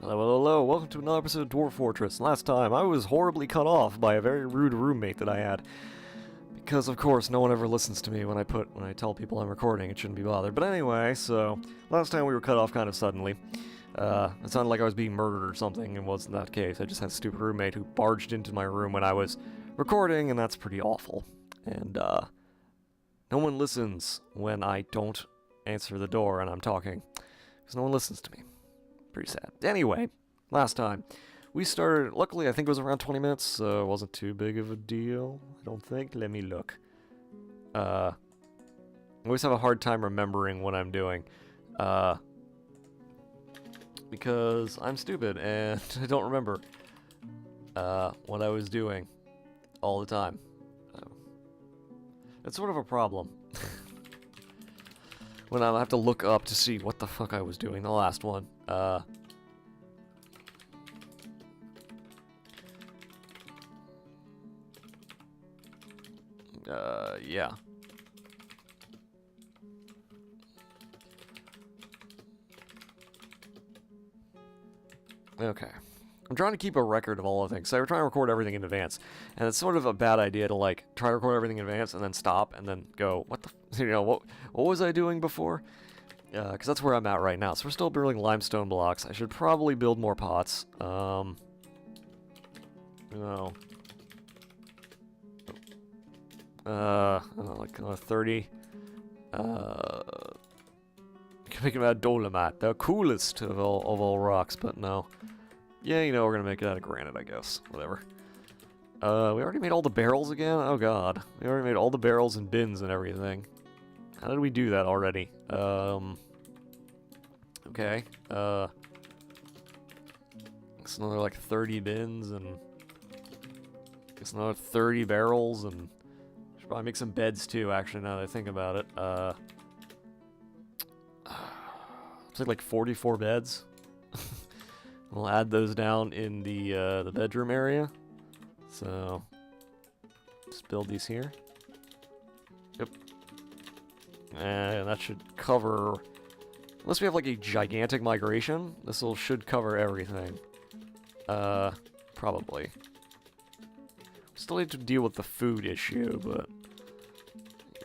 Hello, hello, hello, welcome to another episode of Dwarf Fortress. Last time, I was horribly cut off by a very rude roommate that I had. Because, of course, no one ever listens to me when I tell people I'm recording, it shouldn't be bothered. But anyway, so, last time we were cut off kind of suddenly. It sounded like I was being murdered or something, and wasn't that case. I just had a stupid roommate who barged into my room when I was recording, and that's pretty awful. And, no one listens when I don't answer the door and I'm talking. Because no one listens to me. Pretty sad. Anyway, last time we started, luckily I think it was around 20 minutes, so it wasn't too big of a deal, I don't think. Let me look. I always have a hard time remembering what I'm doing, because I'm stupid and I don't remember what I was doing all the time. It's sort of a problem. When I have to look up to see what the fuck I was doing the last one. Yeah. Okay. I'm trying to keep a record of all the things. So I was trying to record everything in advance. And it's sort of a bad idea to, like, try to record everything in advance and then stop and then go, what the... You know, what was I doing before? Because that's where I'm at right now. So we're still building limestone blocks. I should probably build more pots. You know... I don't know, like 30. Can make them out of dolomite. The coolest of all rocks, but no. Yeah, you know, we're gonna make it out of granite, I guess. Whatever. We already made all the barrels again? Oh god. We already made all the barrels and bins and everything. How did we do that already? Okay. It's another like 30 bins and... It's another 30 barrels and... Should probably make some beds too, actually, now that I think about it. It's like 44 beds. We'll add those down in the bedroom area. So, just build these here. Yep. And that should cover... Unless we have like a gigantic migration, should cover everything. Probably. Still need to deal with the food issue, but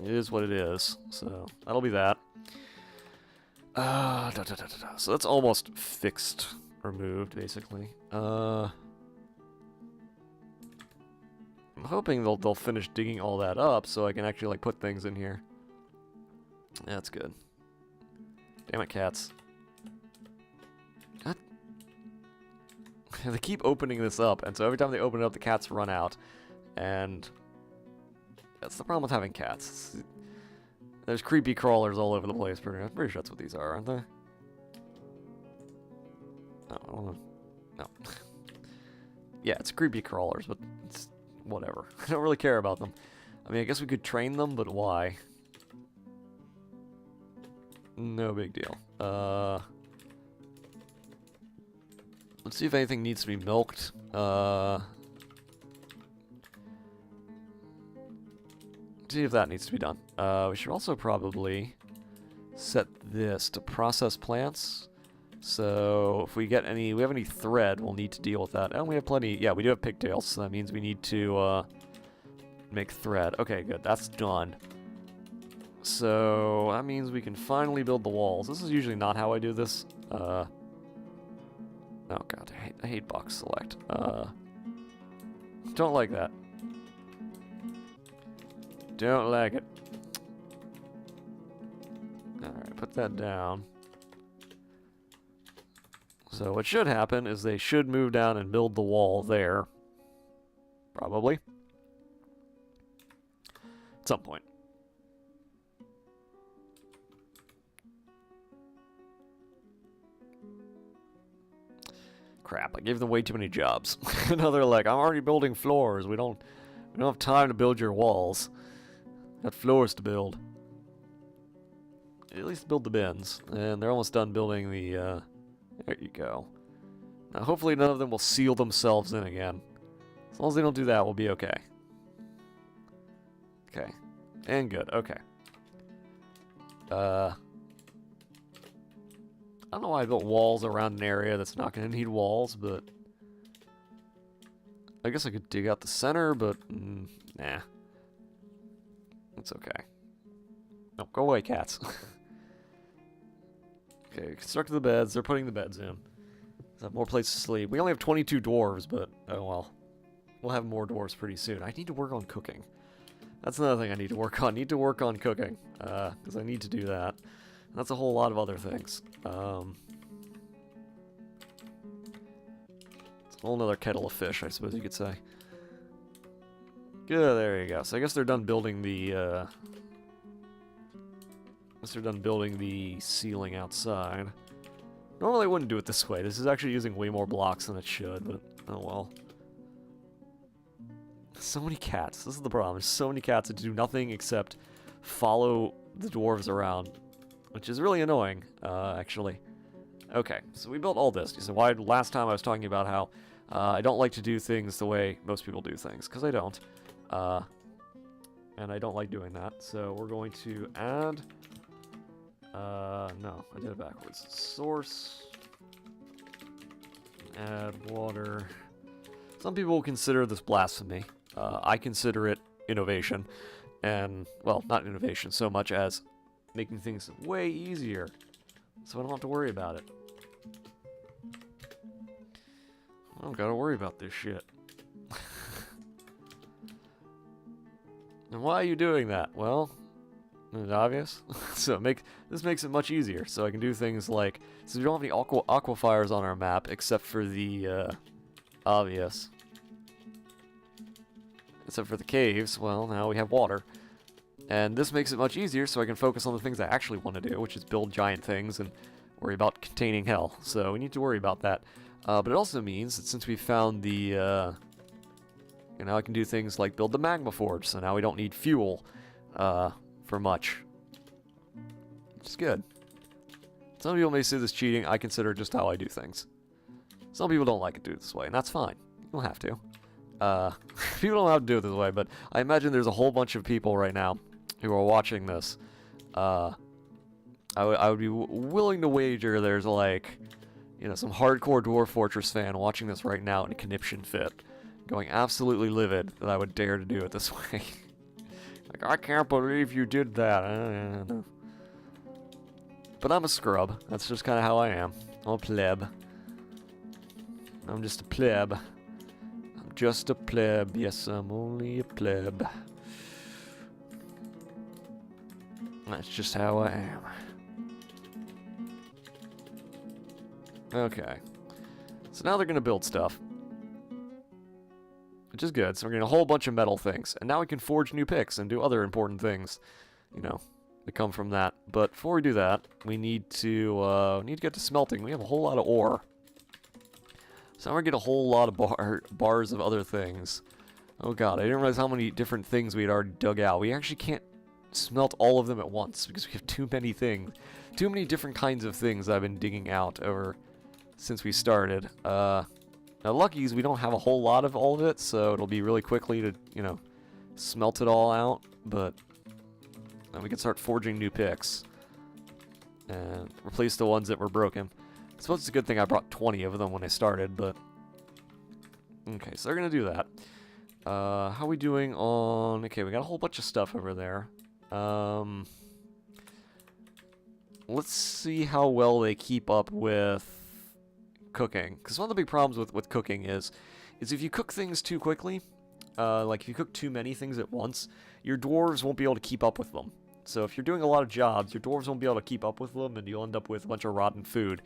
it is what it is. So that'll be that. So that's almost fixed, removed, basically. I'm hoping they'll finish digging all that up, so I can actually like put things in here. That's good. Damn it, cats. What? They keep opening this up, and so every time they open it up, the cats run out. And that's the problem with having cats. There's creepy crawlers all over the place. I'm pretty sure that's what these are, aren't they? No. No. Yeah, it's creepy crawlers, but it's whatever. I don't really care about them. I mean, I guess we could train them, but why? No big deal. Let's see if anything needs to be milked. See if that needs to be done. We should also probably set this to process plants. So if we have any thread, we'll need to deal with that. And we have plenty, yeah, we do have pigtails, so that means we need to make thread. Okay, good, that's done. So that means we can finally build the walls. This is usually not how I do this. Oh god, I hate box select. Don't like that. Don't like it. Alright, put that down. So what should happen is they should move down and build the wall there. Probably. At some point. Crap, I gave them way too many jobs. Now they're like, I'm already building floors. We don't have time to build your walls. Got floors to build. At least build the bins. And they're almost done building the, there you go. Now hopefully none of them will seal themselves in again. As long as they don't do that, we'll be okay. Okay. And good, okay. I don't know why I built walls around an area that's not going to need walls, but... I guess I could dig out the center, but... nah. That's okay. No, go away, cats. Okay, constructed the beds. They're putting the beds in. There's have more places to sleep. We only have 22 dwarves, but oh well. We'll have more dwarves pretty soon. I need to work on cooking. That's another thing I need to work on. I need to work on cooking, because I need to do that. And that's a whole lot of other things. It's a whole nother kettle of fish, I suppose you could say. Good, there you go. So I guess they're done building the, ceiling outside. Normally I wouldn't do it this way. This is actually using way more blocks than it should, but oh well. So many cats. This is the problem. There's so many cats that do nothing except follow the dwarves around, which is really annoying, actually. Okay, so we built all this. You said, why last time I was talking about how I don't like to do things the way most people do things, because I don't. And I don't like doing that, so we're going to add... no, I did it backwards. Source. Add water. Some people will consider this blasphemy. I consider it innovation. And, well, not innovation so much as making things way easier. So I don't have to worry about it. I don't gotta worry about this shit. And why are you doing that? Well, isn't it obvious? So this makes it much easier. So I can do things like... So we don't have any aquifers on our map except for the obvious. Except for the caves. Well, now we have water. And this makes it much easier so I can focus on the things I actually want to do, which is build giant things and worry about containing hell. So we need to worry about that. But it also means that since we found the... you know, I can do things like build the magma forge, so now we don't need fuel for much. Which is good. Some people may say this cheating. I consider it just how I do things. Some people don't like it do it this way, and that's fine. You don't have to. People don't have to do it this way, but I imagine there's a whole bunch of people right now who are watching this. I would be willing to wager there's like, you know, some hardcore Dwarf Fortress fan watching this right now in a conniption fit, going absolutely livid that I would dare to do it this way. Like, I can't believe you did that. But I'm a scrub. That's just kind of how I am. I'm a pleb. I'm just a pleb. I'm just a pleb. Yes, I'm only a pleb. That's just how I am. Okay. So now they're going to build stuff. Which is good. So we're getting a whole bunch of metal things. And now we can forge new picks and do other important things, you know, that come from that. But before we do that, we need to get to smelting. We have a whole lot of ore. So now we're going to get a whole lot of bars of other things. Oh god, I didn't realize how many different things we had already dug out. We actually can't smelt all of them at once because we have too many things. Too many different kinds of things I've been digging out since we started. Now, lucky is we don't have a whole lot of all of it, so it'll be really quickly to, you know, smelt it all out, but then we can start forging new picks and replace the ones that were broken. I suppose it's a good thing I brought 20 of them when I started, but... Okay, so they're going to do that. How are we doing on... Okay, we got a whole bunch of stuff over there. Let's see how well they keep up with cooking, because one of the big problems with cooking is if you cook things too quickly, like if you cook too many things at once, your dwarves won't be able to keep up with them. So if you're doing a lot of jobs, your dwarves won't be able to keep up with them, and you'll end up with a bunch of rotten food,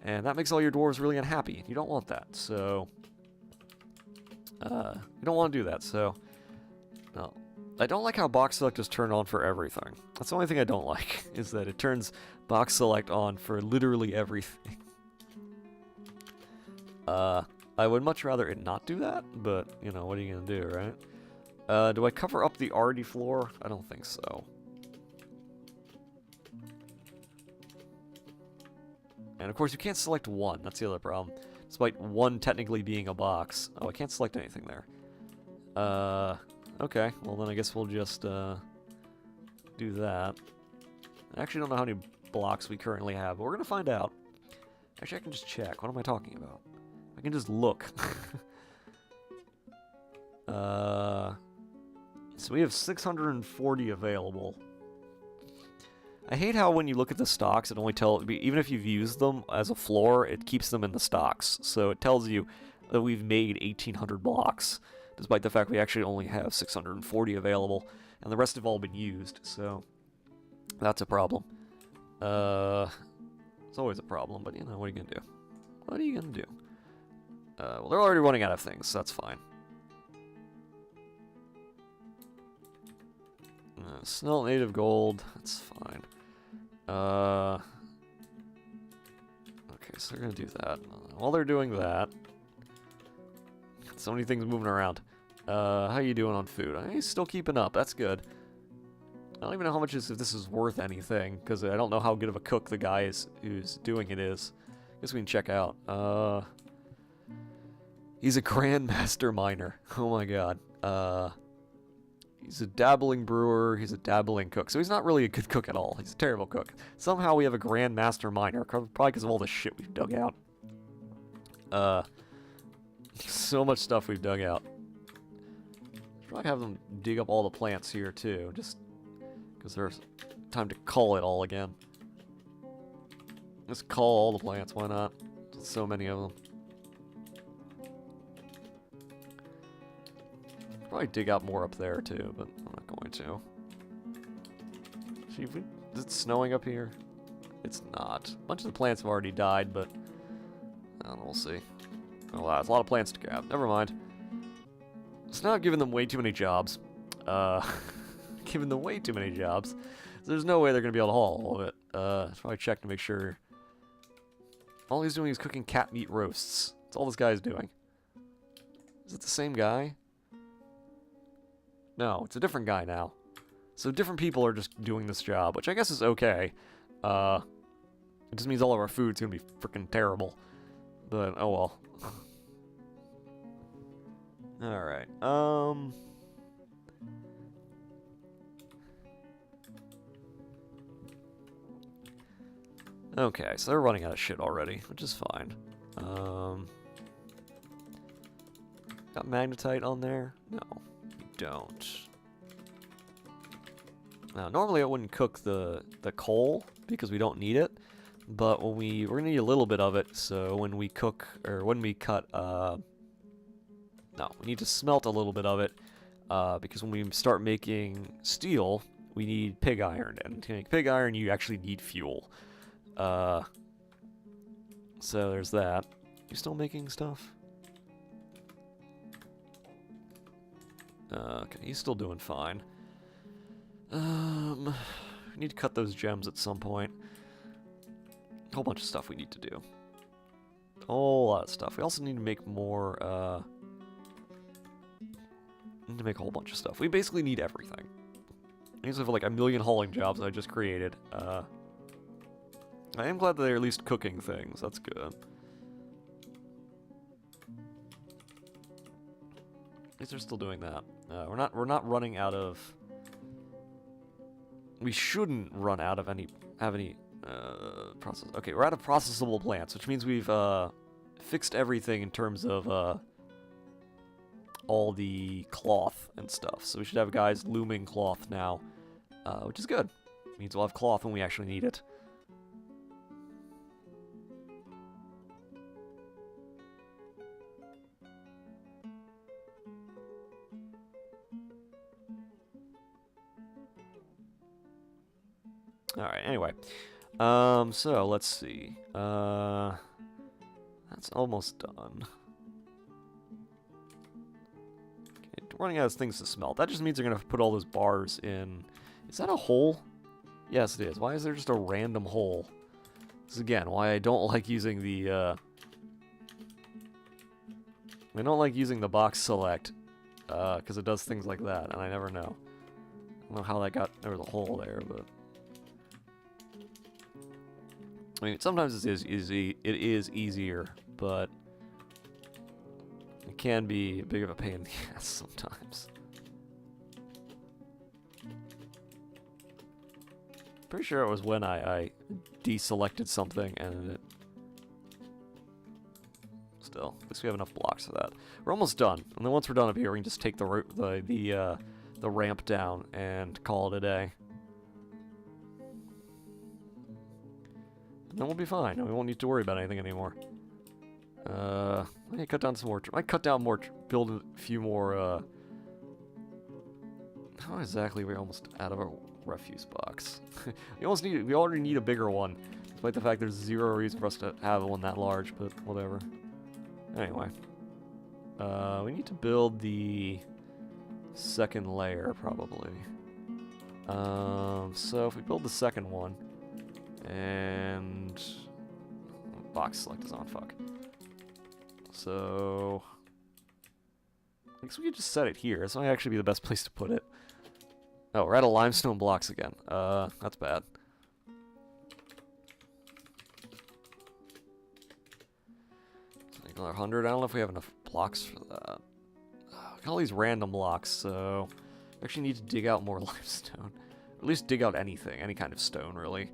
and that makes all your dwarves really unhappy. You don't want that, so you don't want to do that. So no, I don't like how box select is turned on for everything. That's the only thing I don't like, is that it turns box select on for literally everything. I would much rather it not do that, but, you know, what are you gonna do, right? Do I cover up the already floor? I don't think so. And of course, you can't select one. That's the other problem. Despite one technically being a box. Oh, I can't select anything there. Okay. Well, then I guess we'll just, do that. I actually don't know how many blocks we currently have, but we're gonna find out. Actually, I can just check. What am I talking about? I can just look. So we have 640 available. I hate how when you look at the stocks, it only tells, even if you've used them as a floor, it keeps them in the stocks. So it tells you that we've made 1,800 blocks, despite the fact we actually only have 640 available, and the rest have all been used, so that's a problem. It's always a problem, but you know, what are you gonna do? What are you gonna do? Well, they're already running out of things, so that's fine. Smelt native gold, that's fine. Okay, so they're gonna do that. While they're doing that, so many things moving around. How you doing on food? He's still keeping up, that's good. I don't even know how much if this is worth anything, because I don't know how good of a cook the guy is who's doing it is. Guess we can check out. He's a grandmaster miner. Oh my god. He's a dabbling brewer, he's a dabbling cook. So he's not really a good cook at all. He's a terrible cook. Somehow we have a grandmaster miner, probably because of all the shit we've dug out. So much stuff we've dug out. Probably have them dig up all the plants here too, just because there's time to cull it all again. Just cull all the plants, why not? There's so many of them. Probably dig out more up there too, but I'm not going to. See, is it snowing up here? It's not. A bunch of the plants have already died, but I don't know, we'll see. Oh wow, there's a lot of plants to grab. Never mind. It's not giving them way too many jobs. Giving them way too many jobs. So there's no way they're gonna be able to haul all of it. Let's probably check to make sure. All he's doing is cooking cat meat roasts. That's all this guy's doing. Is it the same guy? No, it's a different guy now. So different people are just doing this job, which I guess is okay. It just means all of our food's gonna be freaking terrible. But, oh well. Alright, okay, so they're running out of shit already, which is fine. Got magnetite on there? No. Don't. Now, normally I wouldn't cook the coal because we don't need it, but when we're gonna need a little bit of it, so when we cook, or when we cut, no, we need to smelt a little bit of it, because when we start making steel, we need pig iron, and to make pig iron, you actually need fuel. So there's that. You still making stuff? Okay, he's still doing fine. We need to cut those gems at some point. A whole bunch of stuff we need to do. A whole lot of stuff. We also need to make more, need to make a whole bunch of stuff. We basically need everything. I used to have like a million hauling jobs that I just created. I am glad that they're at least cooking things. That's good. At least they're still doing that. We're not running out of. We shouldn't run out of any process. Okay, we're out of processable plants, which means we've fixed everything in terms of all the cloth and stuff. So we should have guys looming cloth now, which is good. It means we'll have cloth when we actually need it. Alright, anyway. So, let's see. That's almost done. Okay, running out of things to smelt. That just means they're going to put all those bars in. Is that a hole? Yes, it is. Why is there just a random hole? This is, again, why I don't like using the, I don't like using the box select, because it does things like that, and I never know. I don't know how that got, there was a hole there, but... I mean, sometimes it is easier, but it can be a bit of a pain in the ass sometimes. Pretty sure it was when I deselected something and it still. At least we have enough blocks for that. We're almost done. And then once we're done up here, we can just take the ramp down and call it a day. And then we'll be fine. We won't need to worry about anything anymore. I might cut down some more. I might cut down more. Build a few more. How exactly we're almost out of our refuse box? We already need a bigger one, despite the fact there's zero reason for us to have one that large. But whatever. Anyway, we need to build the second layer probably. So if we build the second one, and box select is on. Fuck. So I guess we could just set it here. This might actually be the best place to put it. Oh, we're out of limestone blocks again. That's bad. Another 100. I don't know if we have enough blocks for that. Got all these random blocks, so we actually need to dig out more limestone. Or at least dig out anything, any kind of stone, really.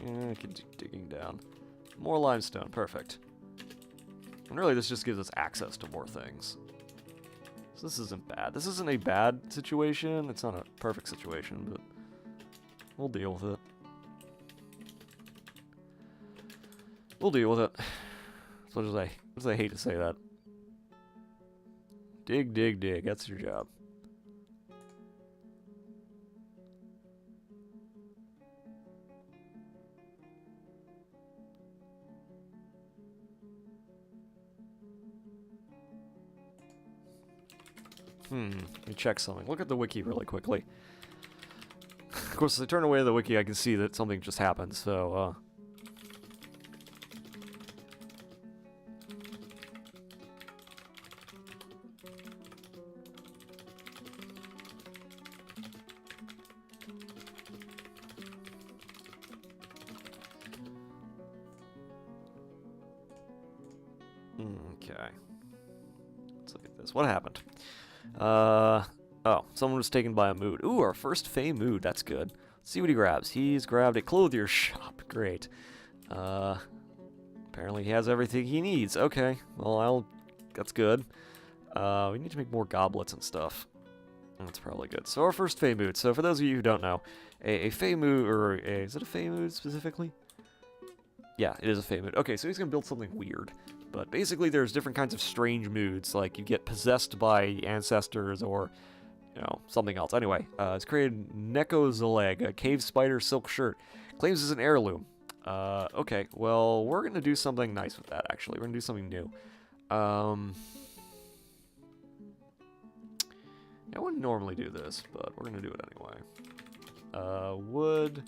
And keep digging down. More limestone, perfect. And really, this just gives us access to more things. So this isn't bad. This isn't a bad situation. It's not a perfect situation, but we'll deal with it. We'll deal with it. As much as I hate to say that. Dig, dig, dig. That's your job. Let me check something. Look at the wiki really quickly. Of course, as I turn away the wiki, I can see that something just happened, so, okay. Let's look at this. What happened? Oh, someone was taken by a mood. Ooh, our first Fey mood. That's good. Let's see what he grabs. He's grabbed a clothier shop. Great. Apparently he has everything he needs. Okay, well, that's good. We need to make more goblets and stuff. That's probably good. So our first Fey mood. So for those of you who don't know, a Fey mood, or is it a Fey mood specifically? Yeah, it is a Fey mood. Okay, so he's gonna build something weird. But basically there's different kinds of strange moods, like you get possessed by ancestors or, you know, something else. Anyway, it's created Neko Zaleg, a cave spider silk shirt. Claims it's an heirloom. Okay, well, we're going to do something nice with that, actually. We're going to do something new. I wouldn't normally do this, but we're going to do it anyway. Wood.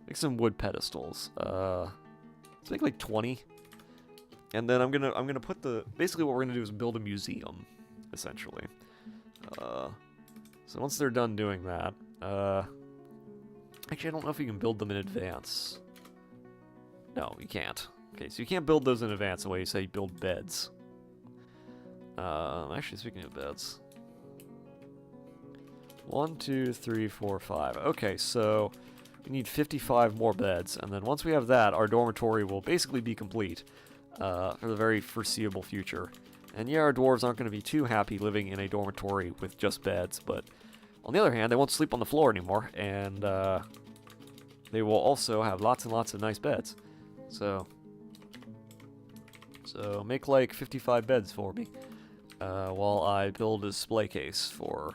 Make some wood pedestals. Let's make like 20. And then I'm gonna put basically what we're gonna do is build a museum, essentially. So once they're done doing that, actually I don't know if you can build them in advance. No, you can't. Okay, so you can't build those in advance the way you say you build beds. Actually, speaking of beds. 1, 2, 3, 4, 5. Okay, so we need 55 more beds, and then once we have that, our dormitory will basically be complete. For the very foreseeable future. And yeah, our dwarves aren't going to be too happy living in a dormitory with just beds, but on the other hand, they won't sleep on the floor anymore, and they will also have lots and lots of nice beds. So make like 55 beds for me, while I build a display case for...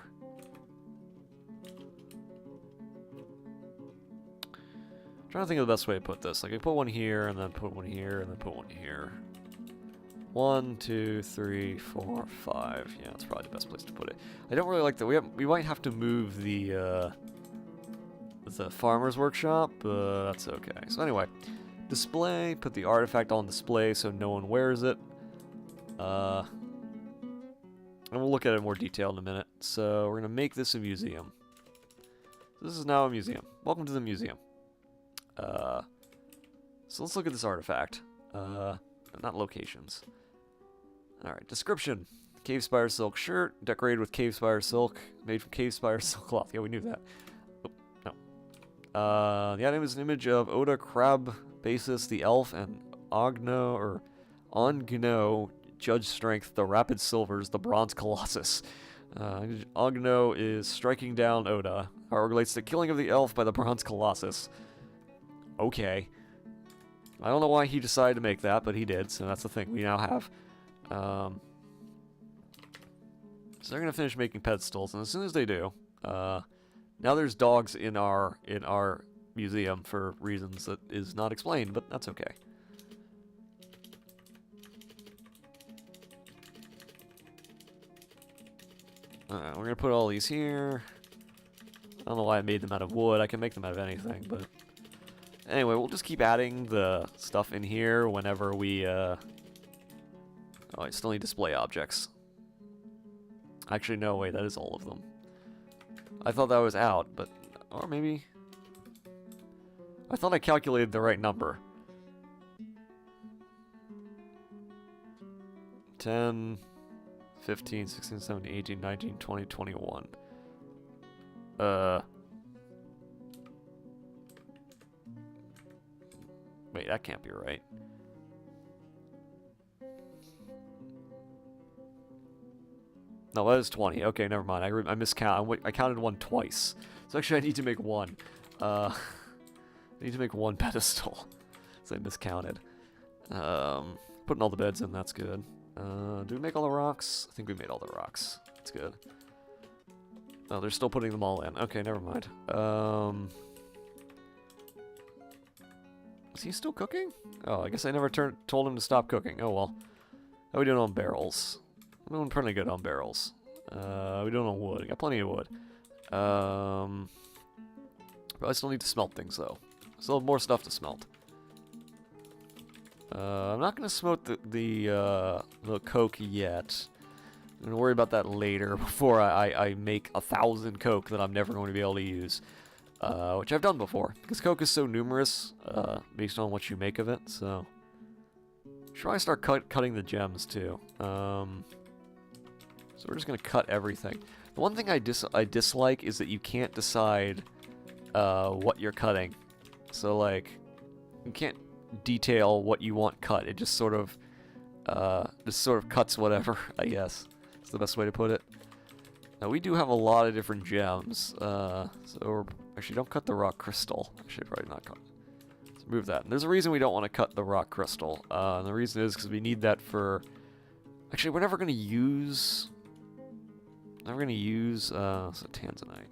I'm trying to think of the best way to put this. Like, I put one here, and then put one here, and then put one here. 1, 2, 3, 4, 5. Yeah, that's probably the best place to put it. I don't really like that. We might have to move the farmer's workshop, but that's okay. So anyway, display. Put the artifact on display so no one wears it. And we'll look at it in more detail in a minute. So we're gonna make this a museum. This is now a museum. Welcome to the museum. So let's look at this artifact. Not locations. Alright, description. Cave Spire silk shirt, decorated with cave spire silk, made from cave spire silk cloth. Yeah, we knew that. Oh, no. The item is an image of Oda Crab basis, the elf, and Ongno, judge strength, the rapid silvers, the bronze colossus. Ongno is striking down Oda. Power relates to killing of the elf by the bronze colossus. Okay. I don't know why he decided to make that, but he did, so that's the thing we now have. So they're gonna finish making pedestals, and as soon as they do, now there's dogs in our museum for reasons that is not explained, but that's okay. Alright, we're gonna put all these here. I don't know why I made them out of wood. I can make them out of anything, but anyway, we'll just keep adding the stuff in here whenever we, Oh, I still need display objects. Actually, no, wait, that is all of them. I thought that was out, but... Or maybe... I thought I calculated the right number. 10, 15, 16, 17, 18, 19, 20, 21. Wait, that can't be right. No, that is 20. Okay, never mind. I miscount. I counted one twice. So actually, I need to make one. I need to make one pedestal. So I miscounted. Putting all the beds in, that's good. Do we make all the rocks? I think we made all the rocks. That's good. Oh, they're still putting them all in. Okay, never mind. Is he still cooking? Oh, I guess I never told him to stop cooking. Oh, well. How are we doing on barrels? I'm doing pretty good on barrels. We doing on wood. I got plenty of wood. But I still need to smelt things, though. Still have more stuff to smelt. I'm not going to smelt the coke yet. I'm going to worry about that later before I make 1,000 coke that I'm never going to be able to use. Which I've done before. Because coke is so numerous, based on what you make of it, so... Should I start cutting the gems, too? So we're just going to cut everything. The one thing I dislike is that you can't decide what you're cutting. So, like, you can't detail what you want cut. It just sort of cuts whatever, I guess. That's the best way to put it. Now, we do have a lot of different gems. Actually, don't cut the rock crystal. I should probably not cut. Let's remove that. And there's a reason we don't want to cut the rock crystal. And the reason is because we need that for... Actually, we're never going to use... so tanzanite.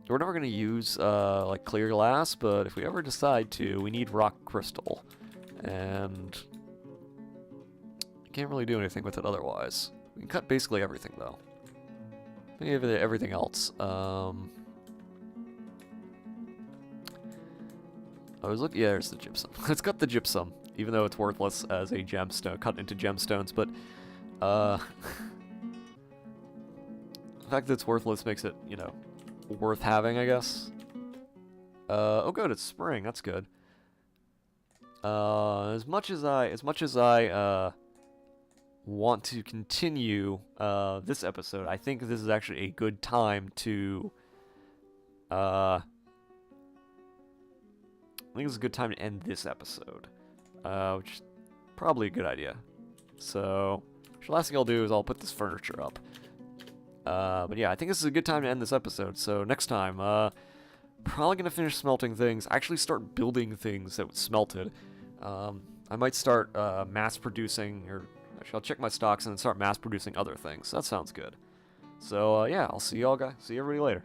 We're never going to use, like, clear glass, but if we ever decide to, we need rock crystal. And... I can't really do anything with it otherwise. We can cut basically everything, though. Maybe everything else. I was looking... Yeah, there's the gypsum. Let's cut the gypsum, even though it's worthless as a gemstone, cut into gemstones, but... the fact that it's worthless makes it, you know, worth having, I guess. Oh good, it's spring, that's good. As much as I want to continue this episode, I think this is actually a good time to I think it's a good time to end this episode, which is probably a good idea. So, the last thing I'll do is I'll put this furniture up. But yeah, I think this is a good time to end this episode. So next time, probably gonna finish smelting things. Actually, start building things that smelted. I might start mass producing, or actually, I'll check my stocks and then start mass producing other things. That sounds good. So yeah, I'll see y'all guys. See everybody later.